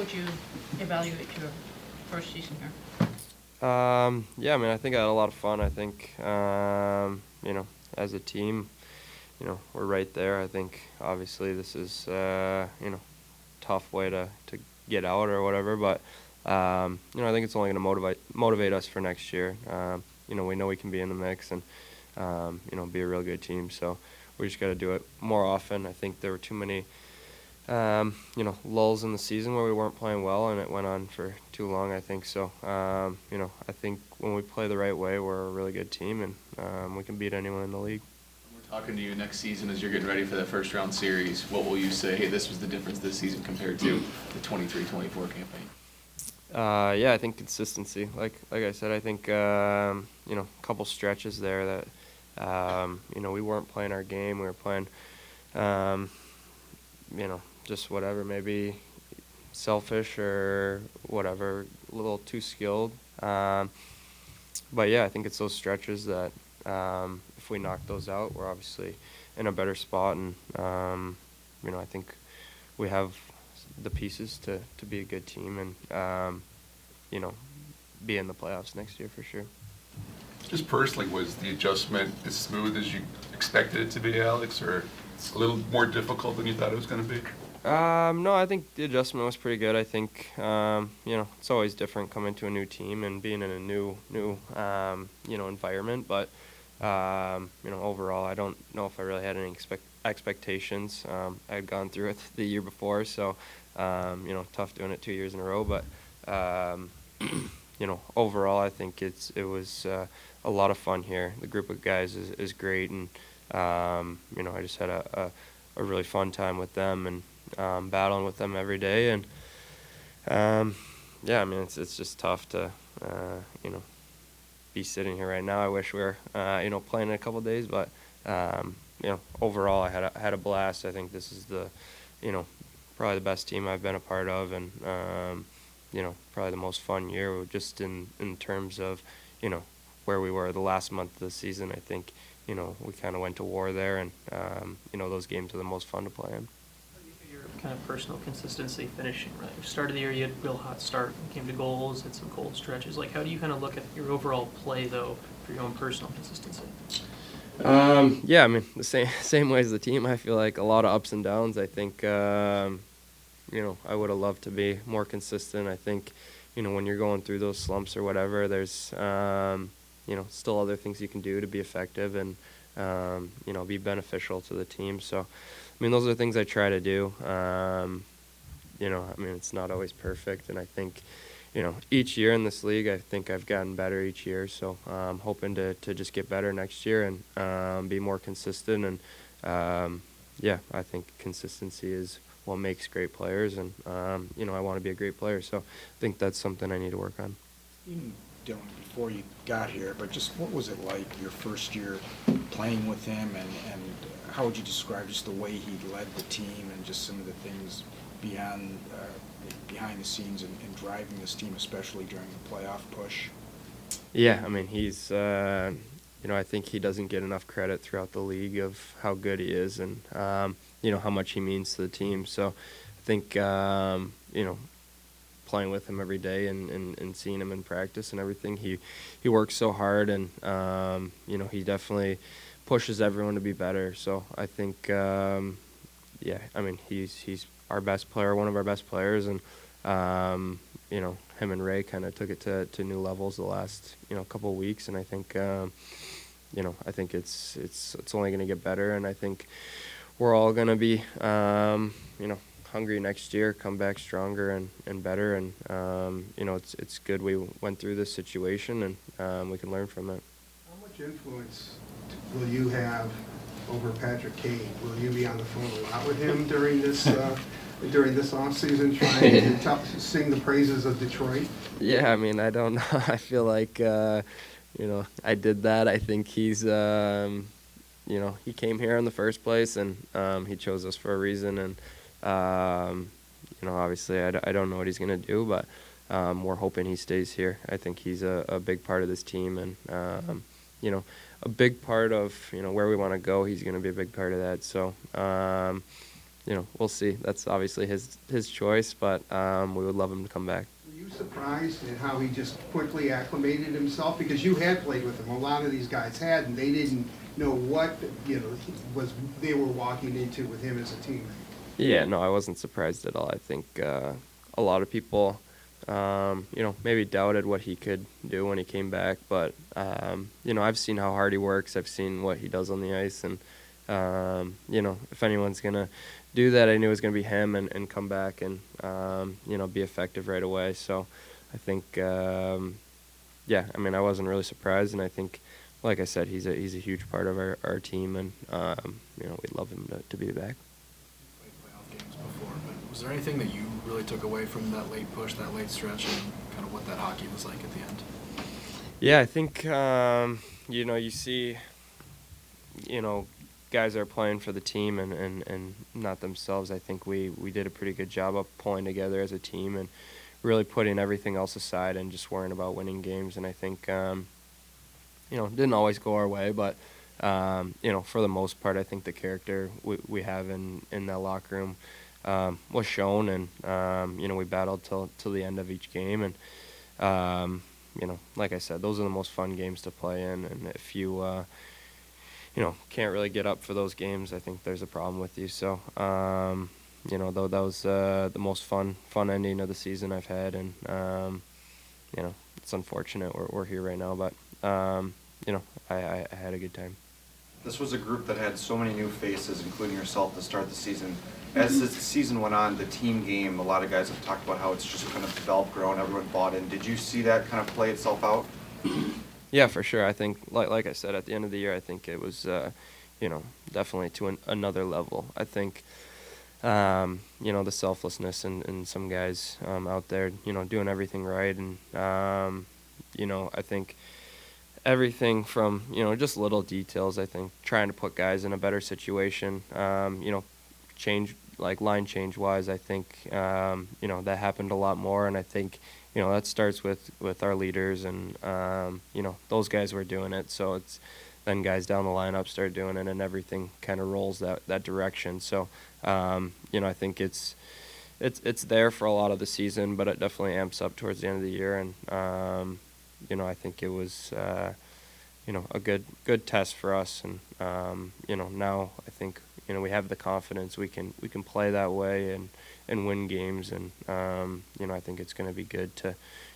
would you evaluate your first season here? Yeah, I mean, I think I had a lot of fun. I think, as a team, we're right there. I think obviously this is, tough way to get out or whatever, but, I think it's only going to motivate us for next year. We know we can be in the mix and, be a real good team. So we just got to do it more often. I think there were too many lulls in the season where we weren't playing well, and it went on for too long, I think. So, I think when we play the right way, we're a really good team, and we can beat anyone in the league. We're talking to you next season as you're getting ready for that first round series. What will you say, hey, this was the difference this season compared to the 23-24 campaign? Yeah, I think consistency. Like I said, I think, a couple stretches there that, we weren't playing our game. We were playing, just whatever, maybe selfish or whatever, a little too skilled. But yeah, I think it's those stretches that if we knock those out, we're obviously in a better spot, and I think we have the pieces to be a good team and be in the playoffs next year for sure. Just personally, was the adjustment as smooth as you expected it to be, Alex, or a little more difficult than you thought it was going to be? No, I think the adjustment was pretty good. I think, it's always different coming to a new team and being in a new environment. But, overall, I don't know if I really had any expectations. I had gone through it the year before, so, tough doing it 2 years in a row. But, overall, I think it was a lot of fun here. The group of guys is great, and, I just had a really fun time with them and battling with them every day. And, yeah, I mean, it's just tough to, be sitting here right now. I wish we were, playing in a couple of days, but, overall, I had a blast. I think this is probably the best team I've been a part of, and, probably the most fun year just in terms of, where we were the last month of the season. I think, we kind of went to war there, and, those games are the most fun to play in. Your kind of personal consistency finishing, right? Start of the year, you had a real hot start, came to goals, had some cold stretches. Like, how do you kind of look at your overall play, though, for your own personal consistency? Yeah, I mean, the same way as the team. I feel like a lot of ups and downs. I think, I would have loved to be more consistent. I think, when you're going through those slumps or whatever, there's, still other things you can do to be effective and, be beneficial to the team. So, I mean, those are things I try to do. I mean, it's not always perfect, and I think, each year in this league, I think I've gotten better each year. So I'm hoping to just get better next year and be more consistent. And, yeah, I think consistency is what makes great players, and, I want to be a great player. So I think that's something I need to work on. Dylan, before you got here, but just what was it like your first year playing with him, and how would you describe just the way he led the team and just some of the things behind the scenes and driving this team, especially during the playoff push? Yeah, I mean, he's, I think he doesn't get enough credit throughout the league of how good he is and, how much he means to the team. So I think, playing with him every day and seeing him in practice and everything, he works so hard, and, he definitely pushes everyone to be better. So I think, yeah, I mean, he's our best player, one of our best players, and, him and Ray kind of took it to new levels the last, couple of weeks, and I think, I think it's only going to get better, and I think we're all going to be, hungry next year, come back stronger and better, and, it's good we went through this situation, and we can learn from it. How much influence will you have over Patrick Kane? Will you be on the phone a lot with him during this offseason, trying to sing the praises of Detroit? Yeah, I mean, I don't know. I feel like, I did that. I think he's, he came here in the first place, and he chose us for a reason. And, obviously I don't know what he's going to do, but we're hoping he stays here. I think he's a big part of this team, and, a big part of, where we want to go. He's going to be a big part of that. So, we'll see. That's obviously his choice, but we would love him to come back. Were you surprised at how he just quickly acclimated himself? Because you had played with him, a lot of these guys had, and they didn't know what, they were walking into with him as a teammate. Yeah, no, I wasn't surprised at all. I think a lot of people, maybe doubted what he could do when he came back, but I've seen how hard he works. I've seen what he does on the ice, and if anyone's gonna do that, I knew it was gonna be him, and come back and be effective right away. So I think, I wasn't really surprised, and I think, like I said, he's a huge part of our team, and we'd love him to be back. Played playoff games before, but was there anything that you really took away from that late push, that late stretch, and kind of what that hockey was like at the end? Yeah, I think you see, guys are playing for the team and not themselves. I think we did a pretty good job of pulling together as a team and really putting everything else aside and just worrying about winning games. And I think didn't always go our way, but for the most part, I think the character we have in that locker room was shown, and we battled till the end of each game. And like I said, those are the most fun games to play in, and if you can't really get up for those games, I think there's a problem with you. So though that was the most fun ending of the season I've had, and it's unfortunate we're here right now, but I had a good time. This was a group that had so many new faces, including yourself, to start the season. As the season went on, the team game, a lot of guys have talked about how it's just kind of developed, grown, everyone bought in. Did you see that kind of play itself out? Yeah, for sure. I think, like I said, at the end of the year, I think it was, definitely to another level. I think, the selflessness in some guys out there, doing everything right. And, I think everything from, just little details, I think, trying to put guys in a better situation, change, like line change wise, I think, that happened a lot more. And I think, that starts with our leaders, and, those guys were doing it. So it's then guys down the lineup start doing it, and everything kind of rolls that direction. So, I think it's there for a lot of the season, but it definitely amps up towards the end of the year. And, I think it was, a good test for us. And, now I think, we have the confidence we can play that way and win games. And, I think it's going to be good to,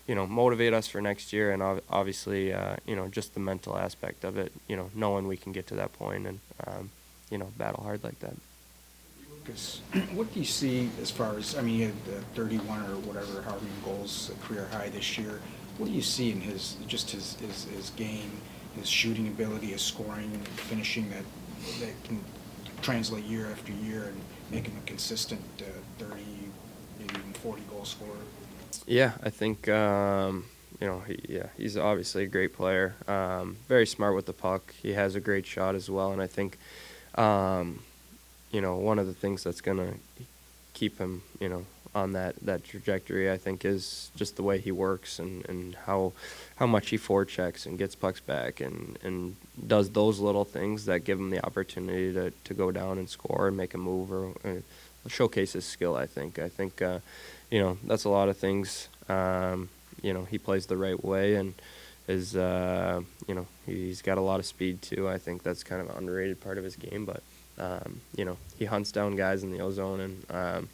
motivate us for next year. And obviously, just the mental aspect of it, knowing we can get to that point and, battle hard like that. Because what do you see as far as, he had 31 or whatever, however many goals, career high this year. What do you see in his game, his shooting ability, his scoring and finishing that can translate year after year and make him a consistent 30, maybe even 40 goal scorer? Yeah, I think, he's obviously a great player, very smart with the puck. He has a great shot as well. And I think, one of the things that's going to keep him, on that trajectory, I think, is just the way he works and how much he forechecks and gets pucks back and does those little things that give him the opportunity to go down and score and make a move or showcase his skill. I think that's a lot of things. He plays the right way and is he's got a lot of speed too. I think that's kind of an underrated part of his game, but he hunts down guys in the ozone and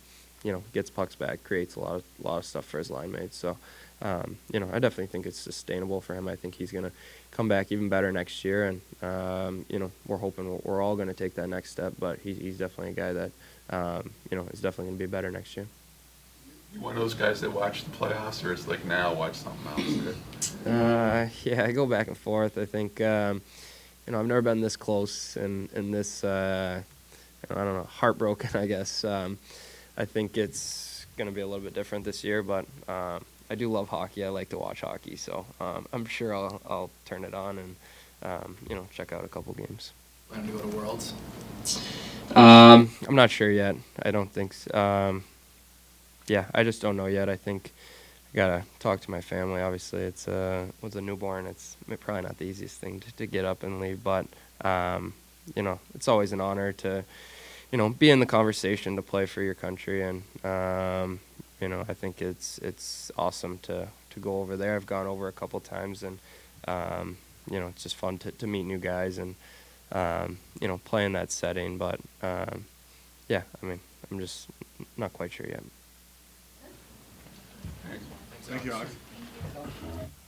gets pucks back, creates a lot of stuff for his line mates. So, I definitely think it's sustainable for him. I think he's going to come back even better next year. And, we're hoping we're all going to take that next step, but he's definitely a guy that, is definitely going to be better next year. You one of those guys that watch the playoffs, or it's like now watch something else? Yeah, I go back and forth. I think, I've never been this close and this, I don't know, heartbroken, I guess. I think it's going to be a little bit different this year, but I do love hockey. I like to watch hockey, so I'm sure I'll turn it on and check out a couple games. Plan to go to Worlds? I'm not sure yet. I don't think so. Yeah, I just don't know yet. I think I gotta talk to my family. Obviously, with a newborn, it's probably not the easiest thing to get up and leave, but it's always an honor to be in the conversation to play for your country. And, I think it's awesome to go over there. I've gone over a couple times, and, it's just fun to meet new guys and, play in that setting. But, yeah, I'm just not quite sure yet. Thank you, Alex.